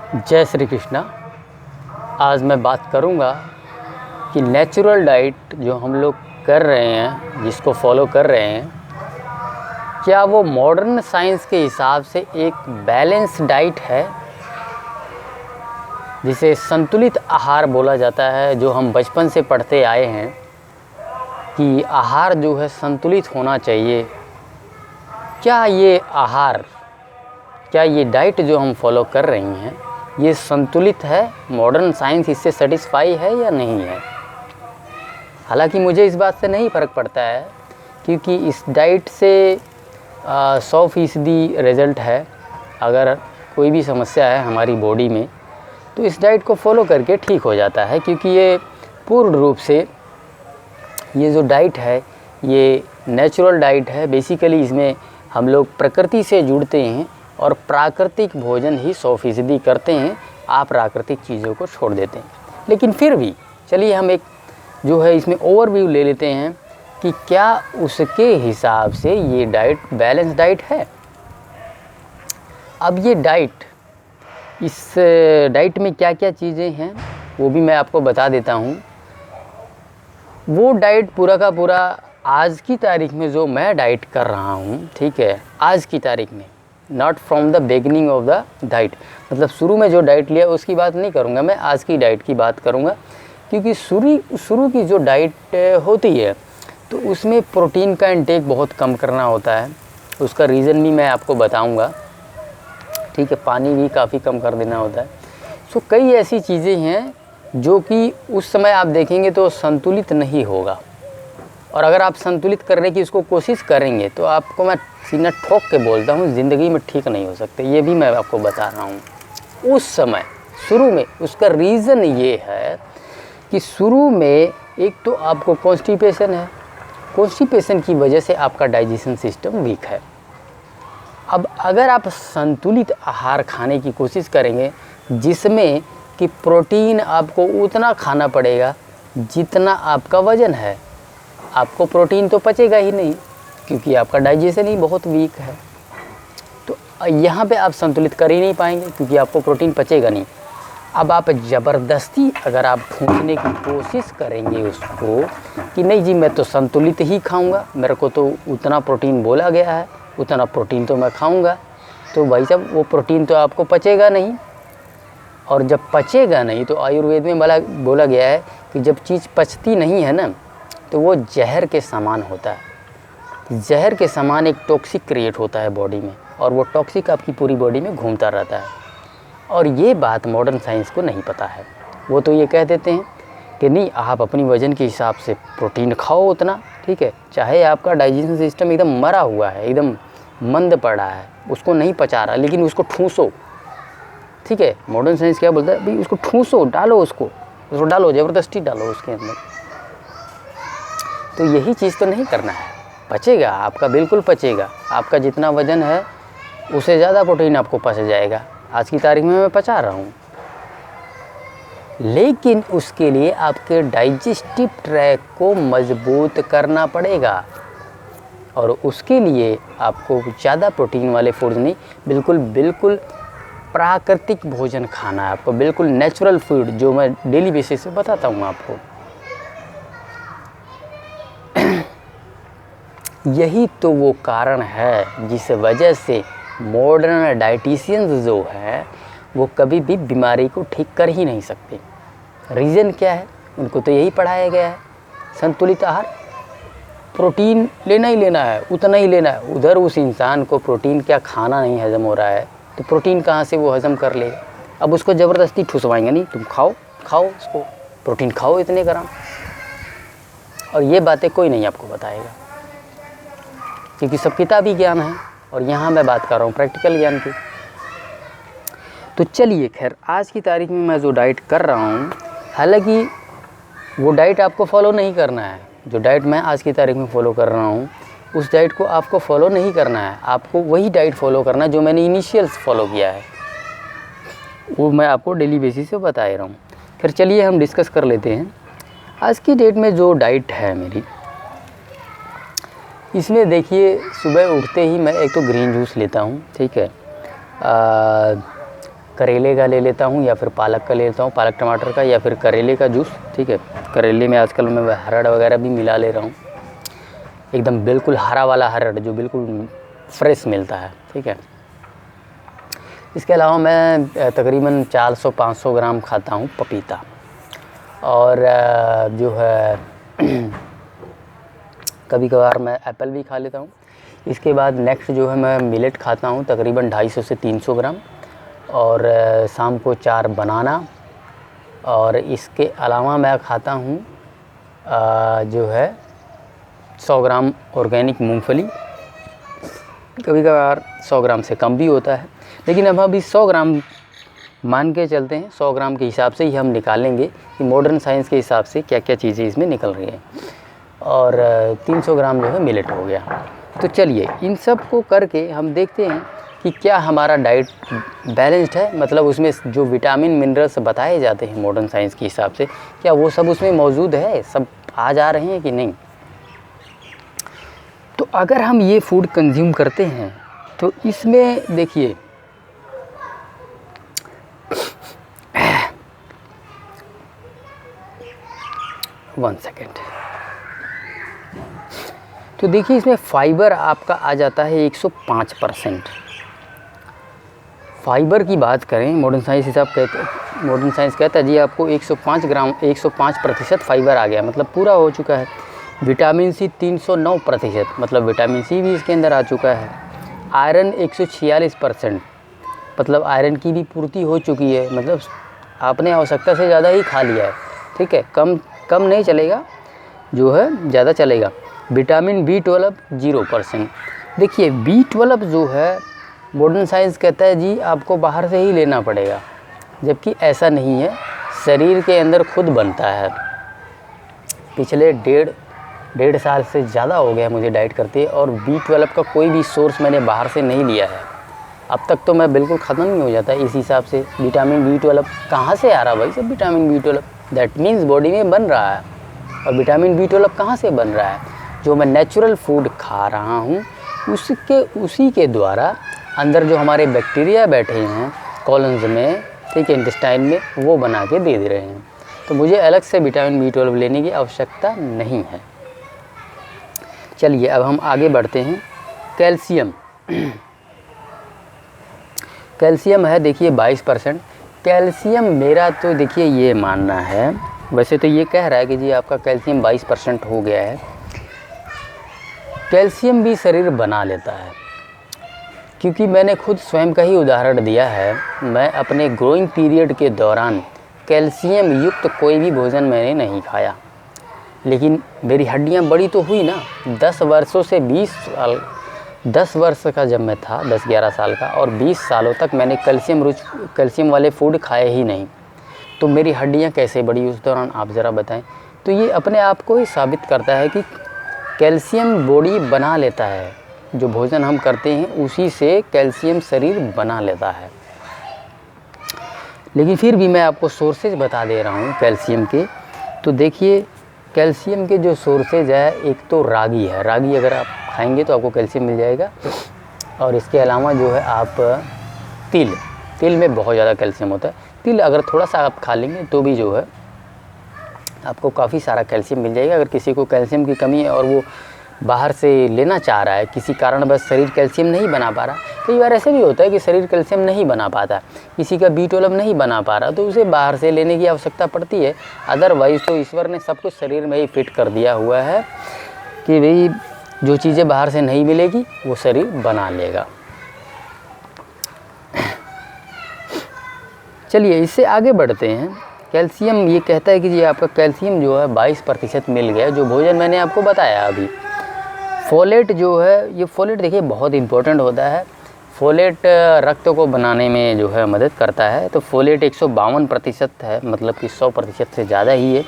जय श्री कृष्णा। आज मैं बात करूंगा कि नेचुरल डाइट जो हम लोग कर रहे हैं, जिसको फॉलो कर रहे हैं, क्या वो मॉडर्न साइंस के हिसाब से एक बैलेंस डाइट है, जिसे संतुलित आहार बोला जाता है। जो हम बचपन से पढ़ते आए हैं कि आहार जो है संतुलित होना चाहिए। क्या ये डाइट जो हम फॉलो कर रही हैं ये संतुलित है? मॉडर्न साइंस इससे सेटिस्फाई है या नहीं है? हालांकि मुझे इस बात से नहीं फ़र्क पड़ता है, क्योंकि इस डाइट से 100% रिज़ल्ट है। अगर कोई भी समस्या है हमारी बॉडी में तो इस डाइट को फॉलो करके ठीक हो जाता है, क्योंकि ये पूर्ण रूप से ये जो डाइट है ये नेचुरल डाइट है। बेसिकली इसमें हम लोग प्रकृति से जुड़ते हैं और प्राकृतिक भोजन ही 100% करते हैं। आप प्राकृतिक चीज़ों को छोड़ देते हैं। लेकिन फिर भी चलिए हम एक जो है इसमें ओवरव्यू ले लेते हैं कि क्या उसके हिसाब से ये डाइट बैलेंस डाइट है। अब ये डाइट, इस डाइट में क्या क्या चीज़ें हैं वो भी मैं आपको बता देता हूँ। वो डाइट पूरा का पूरा आज की तारीख में जो मैं डाइट कर रहा हूँ, ठीक है, आज की तारीख में, not from the beginning of the diet, मतलब शुरू में जो डाइट लिया उसकी बात नहीं करूँगा मैं, आज की डाइट की बात करूँगा। क्योंकि शुरू की जो डाइट होती है तो उसमें प्रोटीन का इंटेक बहुत कम करना होता है। उसका रीज़न भी मैं आपको बताऊँगा, ठीक है। पानी भी काफ़ी कम कर देना होता है। सो कई ऐसी चीज़ें हैं जो कि उस समय आप देखेंगे तो संतुलित नहीं होगा, और अगर आप संतुलित करने की उसको कोशिश करेंगे तो आपको मैं सीना ठोक के बोलता हूँ ज़िंदगी में ठीक नहीं हो सकते। ये भी मैं आपको बता रहा हूँ। उस समय शुरू में उसका रीज़न ये है कि शुरू में एक तो आपको कॉन्स्टिपेशन है। कॉन्स्टिपेशन की वजह से आपका डाइजेशन सिस्टम वीक है। अब अगर आप संतुलित आहार खाने की कोशिश करेंगे जिसमें कि प्रोटीन आपको उतना खाना पड़ेगा जितना आपका वज़न है, आपको प्रोटीन तो पचेगा ही नहीं, क्योंकि आपका डाइजेशन ही बहुत वीक है। तो यहाँ पे आप संतुलित कर ही नहीं पाएंगे, क्योंकि आपको प्रोटीन पचेगा नहीं। अब आप ज़बरदस्ती अगर आप खींचने की कोशिश करेंगे उसको कि नहीं जी मैं तो संतुलित ही खाऊंगा, मेरे को तो उतना प्रोटीन बोला गया है, उतना प्रोटीन तो मैं खाऊंगा, तो भाई साहब वो प्रोटीन तो आपको पचेगा नहीं। और जब पचेगा नहीं तो आयुर्वेद में बोला गया है कि जब चीज़ पचती नहीं है ना तो वो जहर के समान होता है। जहर के समान एक टॉक्सिक क्रिएट होता है बॉडी में, और वो टॉक्सिक आपकी पूरी बॉडी में घूमता रहता है। और ये बात मॉडर्न साइंस को नहीं पता है। वो तो ये कह देते हैं कि नहीं आप अपनी वज़न के हिसाब से प्रोटीन खाओ उतना, ठीक है, चाहे आपका डाइजेशन सिस्टम एकदम मरा हुआ है, एकदम मंद पड़ा है, उसको नहीं पचा रहा, लेकिन उसको ठूसो, ठीक है। मॉडर्न साइंस क्या बोलता है भाई उसको ठूसो, डालो उसको डालो, ज़बरदस्ती डालो उसके अंदर। तो यही चीज़ तो नहीं करना है। पचेगा आपका, बिल्कुल पचेगा। आपका जितना वज़न है उससे ज़्यादा प्रोटीन आपको पच जाएगा। आज की तारीख में मैं पचा रहा हूँ, लेकिन उसके लिए आपके डाइजेस्टिव ट्रैक को मजबूत करना पड़ेगा, और उसके लिए आपको ज़्यादा प्रोटीन वाले फूड नहीं, बिल्कुल प्राकृतिक भोजन खाना है आपको, बिल्कुल नेचुरल फूड, जो मैं डेली बेसिस पे बताता हूँ आपको। यही तो वो कारण है जिस वजह से मॉडर्न डाइटिशियंस जो है वो कभी भी बीमारी को ठीक कर ही नहीं सकते। रीज़न क्या है? उनको तो यही पढ़ाया गया है, संतुलित आहार, प्रोटीन लेना ही लेना है, उतना ही लेना है। उधर उस इंसान को प्रोटीन क्या खाना नहीं हज़म हो रहा है, तो प्रोटीन कहाँ से वो हज़म कर लेगा? अब उसको ज़बरदस्ती ठुसवाएंगे, नहीं तुम खाओ उसको, प्रोटीन खाओ इतने ग्राम। और ये बातें कोई नहीं आपको बताएगा, क्योंकि सब किताबी ज्ञान है, और यहाँ मैं बात कर रहा हूँ प्रैक्टिकल ज्ञान की। तो चलिए खैर, आज की तारीख में मैं जो डाइट कर रहा हूँ, हालांकि वो डाइट आपको फॉलो नहीं करना है। जो डाइट मैं आज की तारीख में फ़ॉलो कर रहा हूँ उस डाइट को आपको फॉलो नहीं करना है। आपको वही डाइट फॉलो करना है जो मैंने इनिशियल फॉलो किया है, वो मैं आपको डेली बेसिस पे बता रहा हूँ। फिर चलिए हम डिस्कस कर लेते हैं आज की डेट में जो डाइट है मेरी। इसमें देखिए, सुबह उठते ही मैं एक तो ग्रीन जूस लेता हूँ, ठीक है, करेले का ले लेता हूँ या फिर पालक का ले लेता हूँ, पालक टमाटर का या फिर करेले का जूस। ठीक है, करेले में आजकल मैं हरड़ वगैरह भी मिला ले रहा हूँ, एकदम बिल्कुल हरा वाला हरड़ जो बिल्कुल फ्रेश मिलता है। ठीक है, इसके अलावा मैं तकरीबन 400-500 ग्राम खाता हूँ पपीता, और जो है कभी कभार मैं एप्पल भी खा लेता हूँ। इसके बाद नेक्स्ट जो है मैं मिलेट खाता हूँ तकरीबन 250 से 300 ग्राम, और शाम को 4 बनाना, और इसके अलावा मैं खाता हूँ जो है 100 ग्राम ऑर्गेनिक मूंगफली, कभी कभार 100 ग्राम से कम भी होता है, लेकिन अब अभी 100 ग्राम मान के चलते हैं। 100 ग्राम के हिसाब से ही हम निकालेंगे कि मॉडर्न साइंस के हिसाब से क्या क्या चीज़ें इसमें निकल रही हैं, और 300 ग्राम जो है मिलेट हो गया। तो चलिए इन सब को करके हम देखते हैं कि क्या हमारा डाइट बैलेंस्ड है, मतलब उसमें जो विटामिन मिनरल्स बताए जाते हैं मॉडर्न साइंस के हिसाब से, क्या वो सब उसमें मौजूद है, सब आ जा रहे हैं कि नहीं। तो अगर हम ये फूड कंज्यूम करते हैं तो इसमें देखिए वन सेकेंड, तो देखिए इसमें फाइबर आपका आ जाता है 105%। फाइबर की बात करें मॉडर्न साइंस कहता है जी आपको 105% फाइबर आ गया, मतलब पूरा हो चुका है। विटामिन सी 309%, मतलब विटामिन सी भी इसके अंदर आ चुका है। आयरन 146%, मतलब आयरन की भी पूर्ति हो चुकी है, मतलब आपने आवश्यकता से ज़्यादा ही खा लिया है। ठीक है, कम नहीं चलेगा, जो है ज़्यादा चलेगा। Vitamin B12 0%। देखिए B12 जो है मॉडर्न साइंस कहता है जी आपको बाहर से ही लेना पड़ेगा, जबकि ऐसा नहीं है, शरीर के अंदर खुद बनता है। पिछले डेढ़ साल से ज़्यादा हो गया मुझे डाइट करते, और B12 का कोई भी सोर्स मैंने बाहर से नहीं लिया है। अब तक तो मैं बिल्कुल ख़त्म ही हो जाता है इस हिसाब से। विटामिन B12 कहाँ से आ रहा भाई सब vitamin B12? That means body में बन रहा है। और विटामिन B12 कहाँ से बन रहा है? जो मैं नेचुरल फूड खा रहा हूँ उसी के द्वारा अंदर जो हमारे बैक्टीरिया बैठे हैं कॉलन्स में, ठीक है, इंटेस्टाइन में, वो बना के दे रहे हैं। तो मुझे अलग से विटामिन B12 लेने की आवश्यकता नहीं है। चलिए अब हम आगे बढ़ते हैं। कैल्शियम कैल्शियम है देखिए 22%। कैल्शियम मेरा तो देखिए ये मानना है, वैसे तो ये कह रहा है कि जी आपका कैल्शियम 22% हो गया है। कैल्शियम भी शरीर बना लेता है, क्योंकि मैंने खुद स्वयं का ही उदाहरण दिया है। मैं अपने ग्रोइंग पीरियड के दौरान कैल्शियम युक्त कोई भी भोजन मैंने नहीं खाया, लेकिन मेरी हड्डियां बड़ी तो हुई ना। 10 वर्षों से 20 साल, 10 वर्ष का जब मैं था, 10-11 साल का, और 20 सालों तक मैंने कैल्शियम वाले फूड खाए ही नहीं, तो मेरी हड्डियां कैसे बढ़ी उस दौरान, आप ज़रा बताएं। तो ये अपने आप को ही साबित करता है कि कैल्शियम बॉडी बना लेता है, जो भोजन हम करते हैं उसी से कैल्शियम शरीर बना लेता है। लेकिन फिर भी मैं आपको सोर्सेज बता दे रहा हूँ कैल्शियम के। तो देखिए कैल्शियम के जो सोर्सेज है, एक तो रागी है, रागी अगर आप खाएंगे तो आपको कैल्शियम मिल जाएगा। और इसके अलावा जो है आप तिल में बहुत ज़्यादा कैल्शियम होता है। तिल अगर थोड़ा सा आप खा लेंगे तो भी जो है आपको काफ़ी सारा कैल्शियम मिल जाएगा। अगर किसी को कैल्शियम की कमी है और वो बाहर से लेना चाह रहा है, किसी कारण बस शरीर कैल्शियम नहीं बना पा रहा, कई बार ऐसे भी होता है कि शरीर कैल्शियम नहीं बना पाता, किसी का B12 नहीं बना पा रहा, तो उसे बाहर से लेने की आवश्यकता पड़ती है। अदरवाइज़ तो ईश्वर ने सब कुछ शरीर में ही फिट कर दिया हुआ है कि भाई जो चीज़ें बाहर से नहीं मिलेगी वो शरीर बना लेगा। चलिए इससे आगे बढ़ते हैं। कैल्शियम ये कहता है कि जी आपका कैल्शियम जो है 22% मिल गया, जो भोजन मैंने आपको बताया अभी। फोलेट जो है, ये फोलेट देखिए बहुत इम्पोर्टेंट होता है। फोलेट रक्त को बनाने में जो है मदद करता है। तो फोलेट 152% है, मतलब कि 100% से ज़्यादा ही है।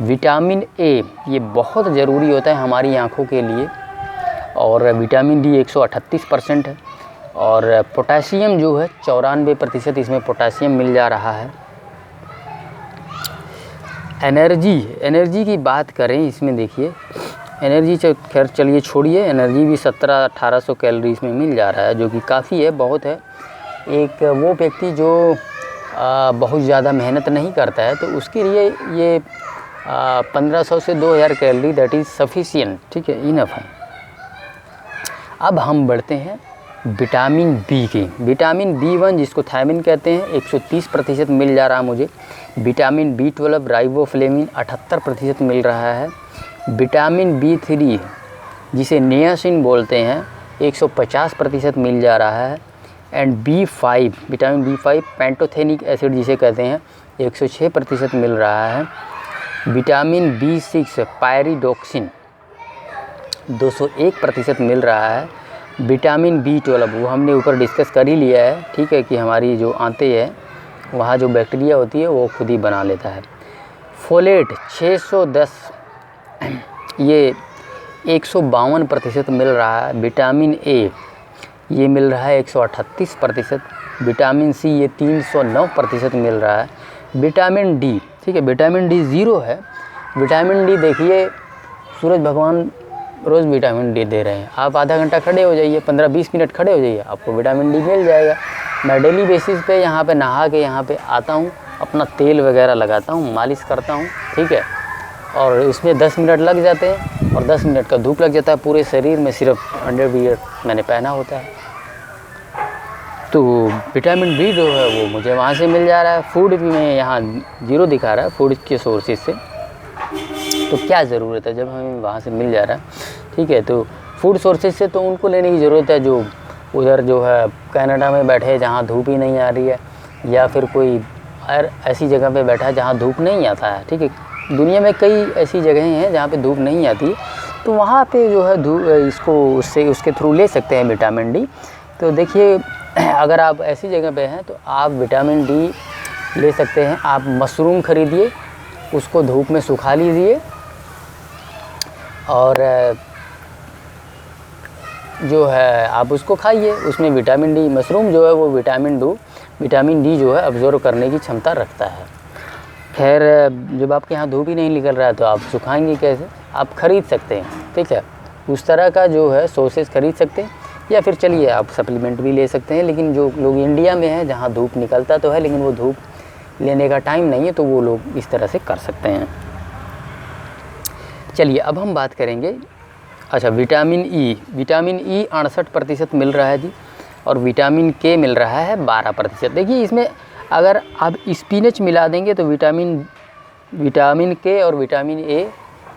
विटामिन ए ये बहुत ज़रूरी होता है हमारी आँखों के लिए, और विटामिन डी 138% है। और पोटेशियम जो है 94% इसमें पोटेशियम मिल जा रहा है। एनर्जी की बात करें इसमें, देखिए एनर्जी खैर चलिए छोड़िए, एनर्जी भी 1700-1800 कैलोरी इसमें मिल जा रहा है, जो कि काफ़ी है, बहुत है। एक वो व्यक्ति जो बहुत ज़्यादा मेहनत नहीं करता है, तो उसके लिए ये 1500 से 2000 कैलोरी दैट इज़ सफिशिएंट, ठीक है, इनफ है। अब हम बढ़ते हैं विटामिन बी की। विटामिन B1 जिसको थायमिन कहते हैं 130% मिल जा रहा है मुझे। विटामिन B12 राइबोफ्लेविन 78% मिल रहा है। विटामिन B3 जिसे नियासिन बोलते हैं 150% मिल जा रहा है। And B5 vitamin B5 pantothenic acid जिसे कहते हैं 106% मिल रहा है। विटामिन B6 पायरिडोक्सिन 201% मिल रहा है। विटामिन B12 वो हमने ऊपर डिस्कस कर ही लिया है, ठीक है, कि हमारी जो आंतें है वहाँ जो बैक्टीरिया होती है वो खुद ही बना लेता है। फोलेट 610 ये 152% मिल रहा है। विटामिन A ये मिल रहा है 138%। विटामिन C ये 309% मिल रहा है। विटामिन D, ठीक है, विटामिन D 0 है। विटामिन D देखिए सूरज भगवान रोज़ विटामिन D दे रहे हैं। आप आधा घंटा खड़े हो जाइए, 15-20 मिनट खड़े हो जाइए, आपको विटामिन D मिल जाएगा। मैं डेली बेसिस पे यहाँ पे नहा के यहाँ पे आता हूँ, अपना तेल वगैरह लगाता हूँ, मालिश करता हूँ, ठीक है, और इसमें 10 मिनट लग जाते हैं और 10 मिनट का धूप लग जाता है पूरे शरीर में। सिर्फ अंडरवियर मैंने पहना होता है। तो विटामिन D जो है वो मुझे वहाँ से मिल जा रहा है। फूड भी मैं यहाँ 0 दिखा रहा है फूड के सोर्सेज से, तो क्या ज़रूरत है जब हमें वहाँ से मिल जा रहा है, ठीक है। तो फूड सोर्सेज से तो उनको लेने की ज़रूरत है जो उधर जो है कनाडा में बैठे जहाँ धूप ही नहीं आ रही है, या फिर कोई ऐसी जगह पे बैठा है जहाँ धूप नहीं आता है, ठीक है। दुनिया में कई ऐसी जगहें हैं जहाँ पे धूप नहीं आती, तो वहाँ पे जो है इसको उसके थ्रू ले सकते हैं विटामिन D। तो देखिए अगर आप ऐसी जगह पे हैं तो आप विटामिन D ले सकते हैं। आप मशरूम ख़रीदिए, उसको धूप में सुखा लीजिए और जो है आप उसको खाइए। उसमें विटामिन D, मशरूम जो है वो विटामिन D जो है अब्जॉर्व करने की क्षमता रखता है। खैर जब आपके यहाँ धूप ही नहीं निकल रहा है तो आप सुखाएंगे कैसे? आप ख़रीद सकते हैं, ठीक है, उस तरह का जो है सोर्सेज ख़रीद सकते हैं, या फिर चलिए आप सप्लीमेंट भी ले सकते हैं। लेकिन जो लोग इंडिया में हैं जहाँ धूप निकलता तो है लेकिन वो धूप लेने का टाइम नहीं है, तो वो लोग इस तरह से कर सकते हैं। चलिए अब हम बात करेंगे, अच्छा, विटामिन E 68% मिल रहा है जी, और विटामिन K मिल रहा है 12%। देखिए इसमें अगर आप स्पिनच मिला देंगे तो विटामिन K और विटामिन A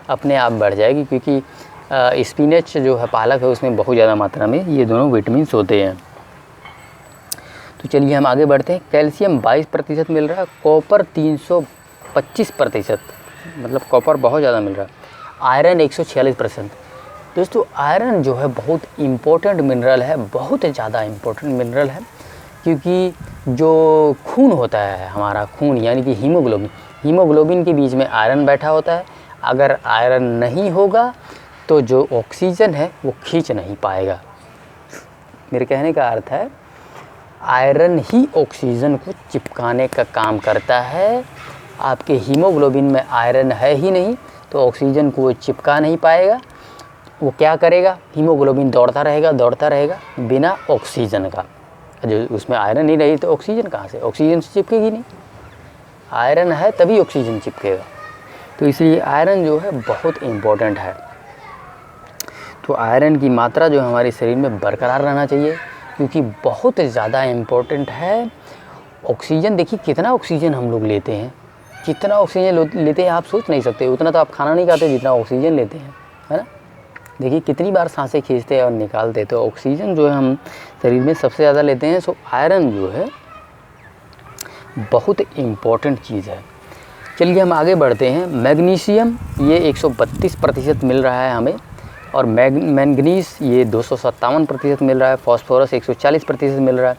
अपने आप बढ़ जाएगी, क्योंकि स्पिनच जो है पालक है उसमें बहुत ज़्यादा मात्रा में ये दोनों विटामिन होते हैं। तो चलिए हम आगे बढ़ते हैं। कैल्शियम 22% मिल रहा है, कॉपर 325%, मतलब कॉपर बहुत ज़्यादा मिल रहा है। आयरन 146%। दोस्तों आयरन जो है बहुत इम्पोर्टेंट मिनरल है, बहुत ज़्यादा इम्पोर्टेंट मिनरल है, क्योंकि जो खून होता है हमारा खून यानी कि हीमोग्लोबिन के बीच में आयरन बैठा होता है। अगर आयरन नहीं होगा तो जो ऑक्सीजन है वो खींच नहीं पाएगा। मेरे कहने का अर्थ है आयरन ही ऑक्सीजन को चिपकाने का काम करता है। आपके हीमोग्लोबिन में आयरन है ही नहीं तो ऑक्सीजन को वो चिपका नहीं पाएगा। वो क्या करेगा? हीमोग्लोबिन दौड़ता रहेगा बिना ऑक्सीजन का। जो उसमें आयरन नहीं रही तो ऑक्सीजन कहाँ से? ऑक्सीजन से चिपकेगी नहीं। आयरन है तभी ऑक्सीजन चिपकेगा। तो इसलिए आयरन जो है बहुत इम्पोर्टेंट है। तो आयरन की मात्रा जो हमारे शरीर में बरकरार रहना चाहिए, क्योंकि बहुत ज़्यादा इम्पोर्टेंट है। ऑक्सीजन देखिए कितना ऑक्सीजन हम लोग लेते हैं, कितना ऑक्सीजन लेते हैं आप सोच नहीं सकते। उतना तो आप खाना नहीं खाते जितना ऑक्सीजन लेते हैं, है ना। देखिए कितनी बार सांसें खींचते हैं और निकालते हैं। तो ऑक्सीजन जो है हम शरीर में सबसे ज़्यादा लेते हैं। सो आयरन जो है बहुत इम्पोर्टेंट चीज़ है। चलिए हम आगे बढ़ते हैं। मैग्नीशियम ये 132% मिल रहा है हमें, और मैंगनीज ये 257% मिल रहा है। फॉस्फोरस 140% मिल रहा है।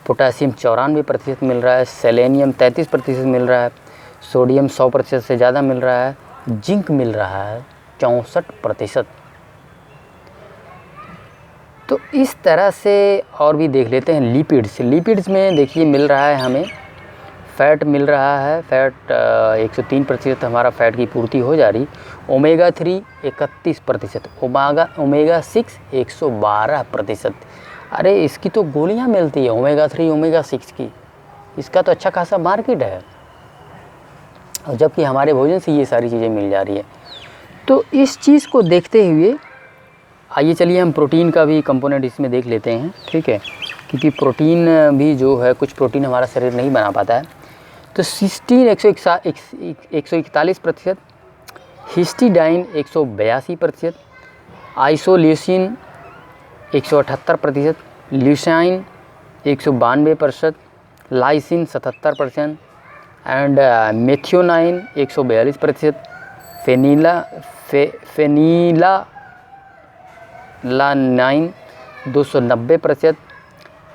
पोटासियम 94% मिल रहा है। सेलेनियम 33% मिल रहा है। सोडियम 100% से ज़्यादा मिल रहा है। जिंक मिल रहा है 64%। तो इस तरह से और भी देख लेते हैं। लिपिड्स में देखिए मिल रहा है हमें फ़ैट मिल रहा है। फ़ैट 103% हमारा फ़ैट की पूर्ति हो जा रही। Omega 3 31%, omega 6 112%। अरे इसकी तो गोलियां मिलती है ओमेगा 3 ओमेगा 6 की, इसका तो अच्छा खासा मार्केट है, और जबकि हमारे भोजन से ये सारी चीज़ें मिल जा रही है। तो इस चीज़ को देखते हुए आइए चलिए हम प्रोटीन का भी कंपोनेंट इसमें देख लेते हैं, ठीक है, क्योंकि प्रोटीन भी जो है, कुछ प्रोटीन हमारा शरीर नहीं बना पाता है। तो cysteine 141%, histidine 182%, isoleucine 178%, leucine 192%, lysine 77% and methionine 142%, phenylalanine 290%,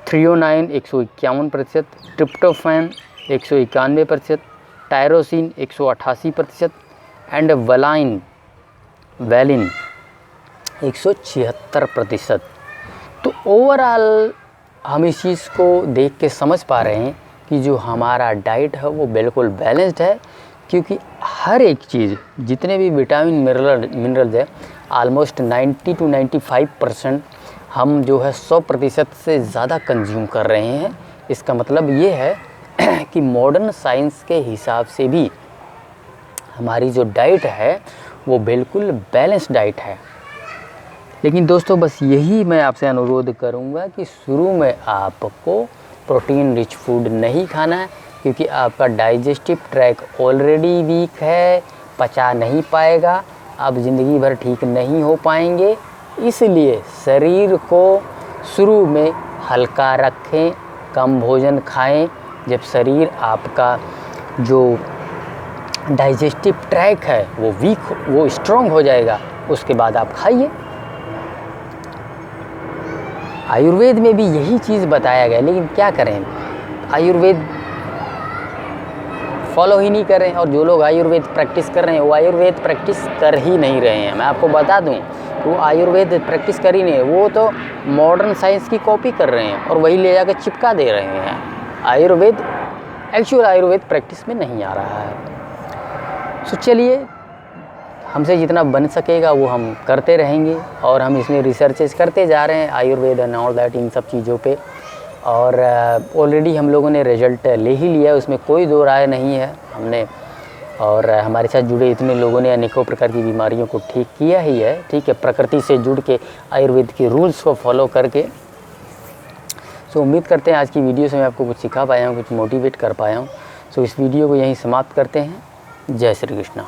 threonine 151%, tryptophan 191%, tyrosine 188% and valine 176%। तो ओवरऑल हम इस चीज़ को देख के समझ पा रहे हैं कि जो हमारा डाइट है वो बिल्कुल बैलेंस्ड है, क्योंकि हर एक चीज़, जितने भी विटामिन मिनरल्स है, आलमोस्ट 90 to 95% हम जो है 100% से ज़्यादा कंज्यूम कर रहे हैं। इसका मतलब ये है कि मॉडर्न साइंस के हिसाब से भी हमारी जो डाइट है वो बिल्कुल बैलेंस डाइट है। लेकिन दोस्तों बस यही मैं आपसे अनुरोध करूंगा कि शुरू में आपको प्रोटीन रिच फूड नहीं खाना है, क्योंकि आपका डाइजेस्टिव ट्रैक ऑलरेडी वीक है, पचा नहीं पाएगा, आप ज़िंदगी भर ठीक नहीं हो पाएंगे। इसलिए शरीर को शुरू में हल्का रखें, कम भोजन खाएं। जब शरीर आपका जो डाइजेस्टिव ट्रैक है वो स्ट्रॉन्ग हो जाएगा, उसके बाद आप खाइए। आयुर्वेद में भी यही चीज़ बताया गया, लेकिन क्या करें, आयुर्वेद फॉलो ही नहीं कर रहे हैं। और जो लोग आयुर्वेद प्रैक्टिस कर रहे हैं वो आयुर्वेद प्रैक्टिस कर ही नहीं रहे हैं। मैं आपको बता दूं, वो आयुर्वेद प्रैक्टिस कर ही नहीं, वो तो मॉडर्न साइंस की कॉपी कर रहे हैं और वही ले जाकर चिपका दे रहे हैं। आयुर्वेद एक्चुअल आयुर्वेद प्रैक्टिस में नहीं आ रहा है। तो चलिए, हमसे जितना बन सकेगा वो हम करते रहेंगे, और हम इसमें रिसर्चेस करते जा रहे हैं आयुर्वेद एंड ऑल दैट, इन सब चीज़ों पे। और ऑलरेडी हम लोगों ने रिजल्ट ले ही लिया, उसमें कोई दो राय नहीं है हमने। और हमारे साथ जुड़े इतने लोगों ने अनेकों प्रकार की बीमारियों को ठीक किया ही है, ठीक है, प्रकृति से जुड़ के आयुर्वेद के रूल्स को फॉलो करके। सो उम्मीद करते हैं आज की वीडियो से मैं आपको कुछ सिखा पाया हूँ, कुछ मोटिवेट कर पाया हूँ। सो इस वीडियो को यहीं समाप्त करते हैं। जय श्री कृष्णा।